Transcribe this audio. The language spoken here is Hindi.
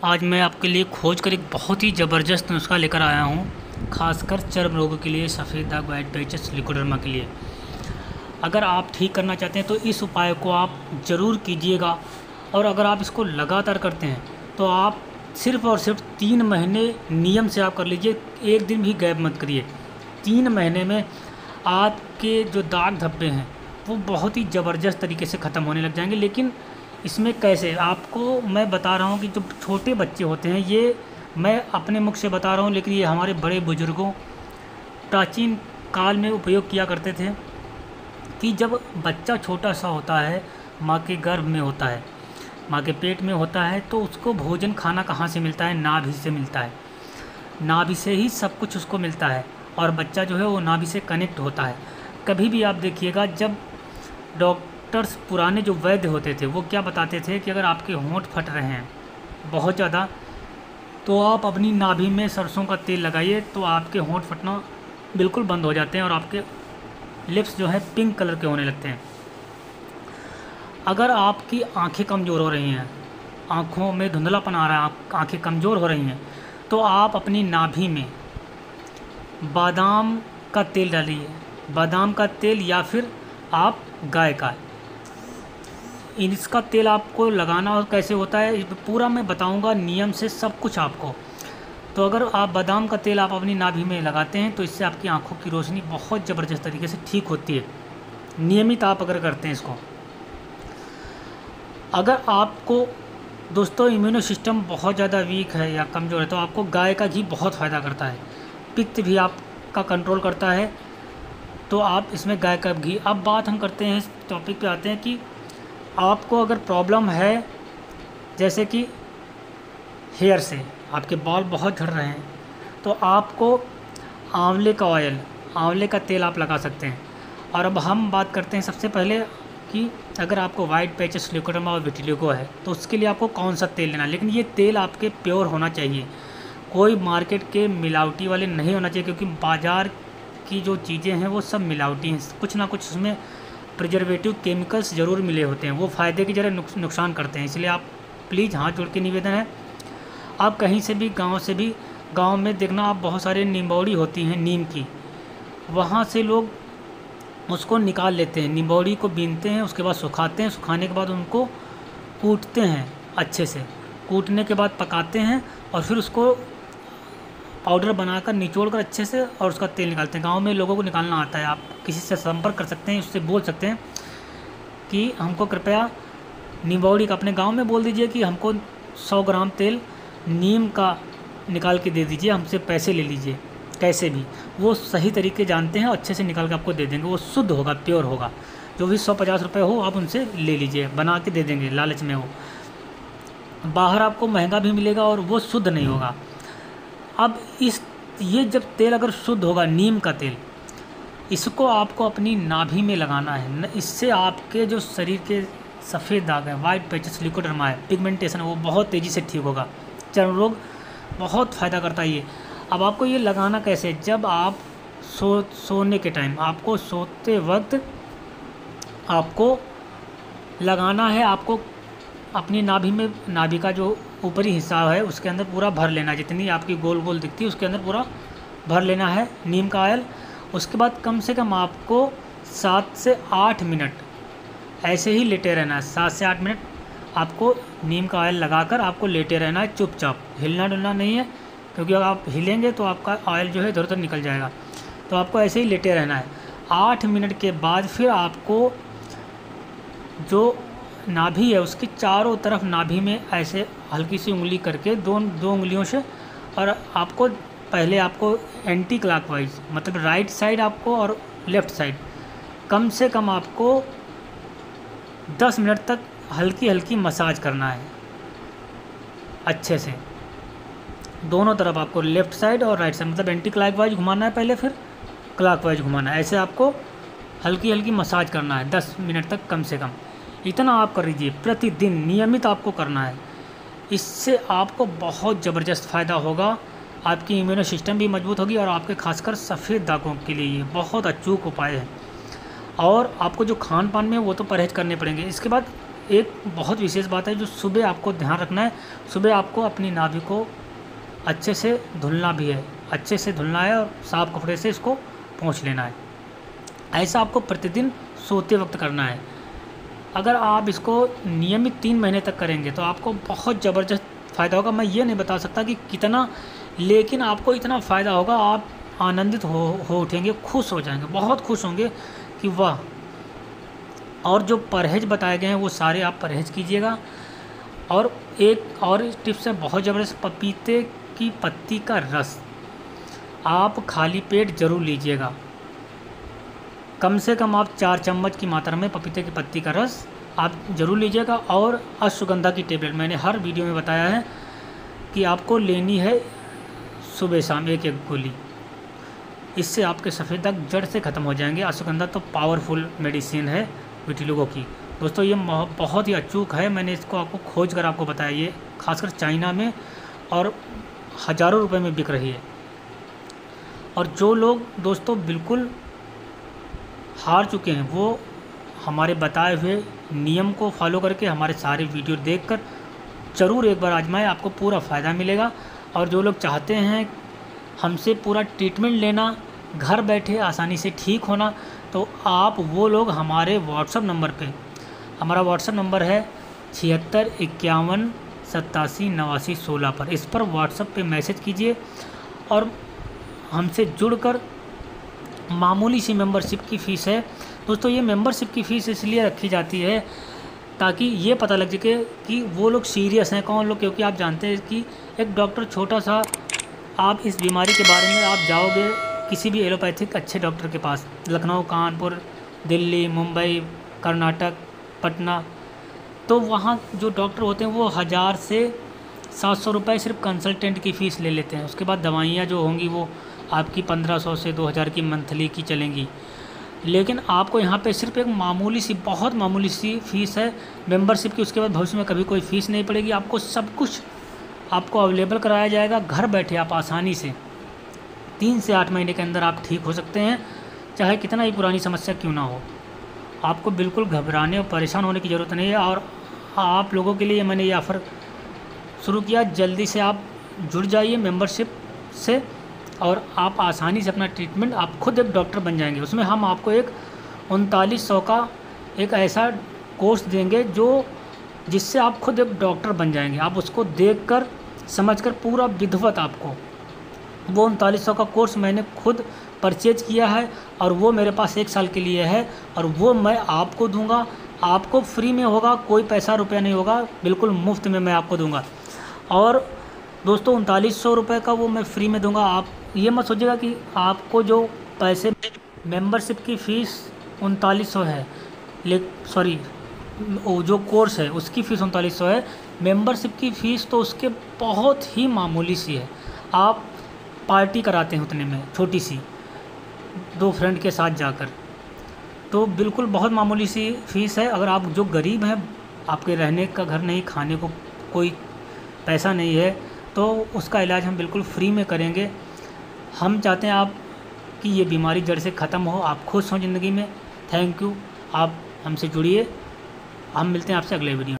आज मैं आपके लिए खोज कर एक बहुत ही ज़बरदस्त नुस्खा लेकर आया हूँ, खासकर चर्म रोगों के लिए, सफ़ेद दाग, वाइट पैचेस, लिकोडर्मा के लिए। अगर आप ठीक करना चाहते हैं तो इस उपाय को आप ज़रूर कीजिएगा। और अगर आप इसको लगातार करते हैं तो आप सिर्फ़ और सिर्फ 3 महीने नियम से आप कर लीजिए, एक दिन भी गैप मत करिए। 3 महीने में आपके जो दाग धब्बे हैं वो बहुत ही ज़बरदस्त तरीके से ख़त्म होने लग जाएंगे। लेकिन इसमें कैसे, आपको मैं बता रहा हूँ कि जो छोटे बच्चे होते हैं, ये मैं अपने मुख से बता रहा हूँ, लेकिन ये हमारे बड़े बुज़ुर्गों प्राचीन काल में उपयोग किया करते थे कि जब बच्चा छोटा सा होता है, माँ के गर्भ में होता है, माँ के पेट में होता है, तो उसको भोजन खाना कहाँ से मिलता है? नाभि से मिलता है। नाभि से ही सब कुछ उसको मिलता है और बच्चा जो है वो नाभि से कनेक्ट होता है। कभी भी आप देखिएगा, जब डॉक्टर्स पुराने जो वैद्य होते थे वो क्या बताते थे कि अगर आपके होंठ फट रहे हैं बहुत ज़्यादा, तो आप अपनी नाभि में सरसों का तेल लगाइए, तो आपके होंठ फटना बिल्कुल बंद हो जाते हैं और आपके लिप्स जो है पिंक कलर के होने लगते हैं। अगर आपकी आंखें कमज़ोर हो रही हैं, आँखों में धुंधलापन आ रहा है, आंखें कमज़ोर हो रही हैं, तो आप अपनी नाभि में बादाम का तेल डालिए, बादाम का तेल या फिर आप गाय का, इसका तेल आपको लगाना। और कैसे होता है पूरा मैं बताऊंगा नियम से सब कुछ आपको। तो अगर आप बादाम का तेल आप अपनी नाभि में लगाते हैं तो इससे आपकी आंखों की रोशनी बहुत ज़बरदस्त तरीके से ठीक होती है, नियमित आप अगर करते हैं इसको। अगर आपको दोस्तों इम्यूनो सिस्टम बहुत ज़्यादा वीक है या कमज़ोर है तो आपको गाय का घी बहुत फ़ायदा करता है, पित्त भी आपका कंट्रोल करता है, तो आप इसमें गाय का घी। अब बात हम करते हैं, इस टॉपिक पे आते हैं कि आपको अगर प्रॉब्लम है जैसे कि हेयर से आपके बाल बहुत झड़ रहे हैं, तो आपको आंवले का ऑयल, आंवले का तेल आप लगा सकते हैं। और अब हम बात करते हैं सबसे पहले कि अगर आपको वाइट पैचेस, लिकोडर्मा और विटिलिगो है तो उसके लिए आपको कौन सा तेल लेना है। लेकिन ये तेल आपके प्योर होना चाहिए, कोई मार्केट के मिलावटी वाले नहीं होना चाहिए, क्योंकि बाज़ार की जो चीज़ें हैं वो सब मिलावटी हैं, कुछ ना कुछ उसमें प्रिजर्वेटिव केमिकल्स ज़रूर मिले होते हैं, वो फ़ायदे की जगह नुकसान करते हैं। इसलिए आप प्लीज़ हाथ जोड़ के निवेदन है, आप कहीं से भी गांव में देखना, आप बहुत सारे निम्बौड़ी होती हैं नीम की, वहाँ से लोग उसको निकाल लेते हैं, निम्बौड़ी को बीनते हैं, उसके बाद सुखाते हैं, सुखाने के बाद उनको कूटते हैं, अच्छे से कूटने के बाद पकाते हैं और फिर उसको पाउडर बनाकर निचोड़ कर अच्छे से और उसका तेल निकालते हैं। गांव में लोगों को निकालना आता है, आप किसी से संपर्क कर सकते हैं, उससे बोल सकते हैं कि हमको कृपया निम्बौड़ी का, अपने गांव में बोल दीजिए कि हमको 100 ग्राम तेल नीम का निकाल के दे दीजिए, हमसे पैसे ले लीजिए, कैसे भी वो सही तरीके जानते हैं, अच्छे से निकाल के आपको दे देंगे, वो शुद्ध होगा, प्योर होगा। जो भी 150 रुपये हो आप उनसे ले लीजिए, बना के दे देंगे, लालच में हो। बाहर आपको महंगा भी मिलेगा और वो शुद्ध नहीं होगा। अब ये जब तेल अगर शुद्ध होगा, नीम का तेल, इसको आपको अपनी नाभि में लगाना है। इससे आपके जो शरीर के सफ़ेद दाग है, वाइट पैचेस, लिकोडर्मा है, पिगमेंटेशन है, वो बहुत तेज़ी से ठीक होगा। चर्म रोग बहुत फ़ायदा करता है ये। अब आपको ये लगाना कैसे, जब आप सोने के टाइम, आपको सोते वक्त आपको लगाना है। आपको अपनी नाभि में, नाभि का जो ऊपरी हिस्सा है उसके अंदर पूरा भर लेना है, जितनी आपकी गोल गोल दिखती है उसके अंदर पूरा भर लेना है नीम का ऑयल। उसके बाद कम से कम आपको 7 से 8 मिनट ऐसे ही लेटे रहना है। 7 से 8 मिनट आपको नीम का ऑयल लगाकर आपको लेटे रहना है, चुपचाप, हिलना डुलना नहीं है, क्योंकि अगर आप हिलेंगे तो आपका ऑयल जो है इधर उधर निकल जाएगा। तो आपको ऐसे ही लेटे रहना है। 8 मिनट के बाद फिर आपको जो नाभि है उसकी चारों तरफ नाभि में ऐसे हल्की सी उंगली करके दो उंगलियों से, और आपको पहले आपको एंटी क्लॉकवाइज, मतलब राइट साइड आपको और लेफ़्ट साइड, कम से कम आपको 10 मिनट तक हल्की हल्की मसाज करना है अच्छे से। दोनों तरफ आपको लेफ़्ट साइड और राइट साइड, मतलब एंटी क्लॉकवाइज घुमाना है पहले, फिर क्लॉकवाइज घुमाना है, ऐसे आपको हल्की हल्की मसाज करना है 10 मिनट तक कम से कम। इतना आप कर लीजिए, प्रतिदिन नियमित आपको करना है। इससे आपको बहुत ज़बरदस्त फ़ायदा होगा, आपकी इम्यूनो सिस्टम भी मजबूत होगी और आपके खासकर सफ़ेद दागों के लिए ये बहुत अचूक उपाय है। और आपको जो खान पान में वो तो परहेज़ करने पड़ेंगे। इसके बाद एक बहुत विशेष बात है जो सुबह आपको ध्यान रखना है, सुबह आपको अपनी नाभि को अच्छे से धुलना भी है, अच्छे से धुलना है और साफ़ कपड़े से इसको पोंछ लेना है। ऐसा आपको प्रतिदिन सोते वक्त करना है। अगर आप इसको नियमित 3 महीने तक करेंगे तो आपको बहुत ज़बरदस्त फ़ायदा होगा। मैं ये नहीं बता सकता कि कितना, लेकिन आपको इतना फ़ायदा होगा, आप आनंदित हो उठेंगे, खुश हो जाएंगे, बहुत खुश होंगे कि वाह। और जो परहेज़ बताए गए हैं वो सारे आप परहेज़ कीजिएगा। और एक और टिप्स है बहुत ज़बरदस्त, पपीते की पत्ती का रस आप खाली पेट ज़रूर लीजिएगा। कम से कम आप 4 चम्मच की मात्रा में पपीते की पत्ती का रस आप ज़रूर लीजिएगा। और अश्वगंधा की टेबलेट मैंने हर वीडियो में बताया है कि आपको लेनी है सुबह शाम 1-1 गोली। इससे आपके सफ़ेद दाग जड़ से ख़त्म हो जाएंगे। अश्वगंधा तो पावरफुल मेडिसिन है विटिलिगो की। दोस्तों ये बहुत ही अचूक है, मैंने इसको आपको खोज कर आपको बताया। ये खासकर चाइना में और हज़ारों रुपए में बिक रही है। और जो लोग दोस्तों बिल्कुल हार चुके हैं वो हमारे बताए हुए नियम को फॉलो करके हमारे सारे वीडियो देखकर ज़रूर एक बार आजमाएं, आपको पूरा फ़ायदा मिलेगा। और जो लोग चाहते हैं हमसे पूरा ट्रीटमेंट लेना, घर बैठे आसानी से ठीक होना, तो आप वो लोग हमारे व्हाट्सएप नंबर पे, हमारा व्हाट्सएप नंबर है 76 51 87 89 16 पर, इस पर व्हाट्सएप पे मैसेज कीजिए और हमसे जुड़कर मामूली सी मेंबरशिप की फ़ीस है। दोस्तों ये मेंबरशिप की फ़ीस इसलिए रखी जाती है ताकि ये पता लग सके कि वो लोग सीरियस हैं कौन लोग, क्योंकि आप जानते हैं कि एक डॉक्टर छोटा सा, आप इस बीमारी के बारे में आप जाओगे किसी भी एलोपैथिक अच्छे डॉक्टर के पास, लखनऊ, कानपुर, दिल्ली, मुंबई, कर्नाटक, पटना, तो वहाँ जो डॉक्टर होते हैं वो 1000 से 700 रुपये सिर्फ कंसल्टेंट की फ़ीस ले लेते हैं। उसके बाद दवाइयाँ जो होंगी वो आपकी 1500 से 2000 की मंथली की चलेंगी। लेकिन आपको यहाँ पे सिर्फ एक मामूली सी, बहुत मामूली सी फ़ीस है मेंबरशिप की। उसके बाद भविष्य में कभी कोई फ़ीस नहीं पड़ेगी, आपको सब कुछ आपको अवेलेबल कराया जाएगा। घर बैठे आप आसानी से 3 से 8 महीने के अंदर आप ठीक हो सकते हैं, चाहे कितना ही पुरानी समस्या क्यों ना हो। आपको बिल्कुल घबराने और परेशान होने की ज़रूरत नहीं है। और आप लोगों के लिए मैंने ये ऑफ़र शुरू किया, जल्दी से आप जुड़ जाइए मेंबरशिप से और आप आसानी से अपना ट्रीटमेंट, आप खुद एक डॉक्टर बन जाएंगे। उसमें हम आपको एक 3900 का एक ऐसा कोर्स देंगे जिससे आप खुद एक डॉक्टर बन जाएंगे। आप उसको देखकर समझकर पूरा विधिवत, आपको वो 3900 का कोर्स मैंने खुद परचेज किया है और वो मेरे पास 1 साल के लिए है और वो मैं आपको दूंगा। आपको फ्री में होगा, कोई पैसा रुपया नहीं होगा, बिल्कुल मुफ्त में मैं आपको दूंगा। और दोस्तों 3900 रुपये का वो मैं फ्री में दूंगा। आप ये मत सोचिएगा कि आपको जो पैसे, मेंबरशिप की फ़ीस 3900 है, सॉरी वो जो कोर्स है उसकी फ़ीस 3900 है। मेंबरशिप की फ़ीस तो उसके बहुत ही मामूली सी है। आप पार्टी कराते हैं उतने में, छोटी सी, 2 फ्रेंड के साथ जाकर, तो बिल्कुल बहुत मामूली सी फ़ीस है। अगर आप जो गरीब हैं, आपके रहने का घर नहीं, खाने को कोई पैसा नहीं है, तो उसका इलाज हम बिल्कुल फ्री में करेंगे। हम चाहते हैं आप कि ये बीमारी जड़ से ख़त्म हो, आप खुश हों ज़िंदगी में। थैंक यू, आप हमसे जुड़िए। हम मिलते हैं आपसे अगले वीडियो।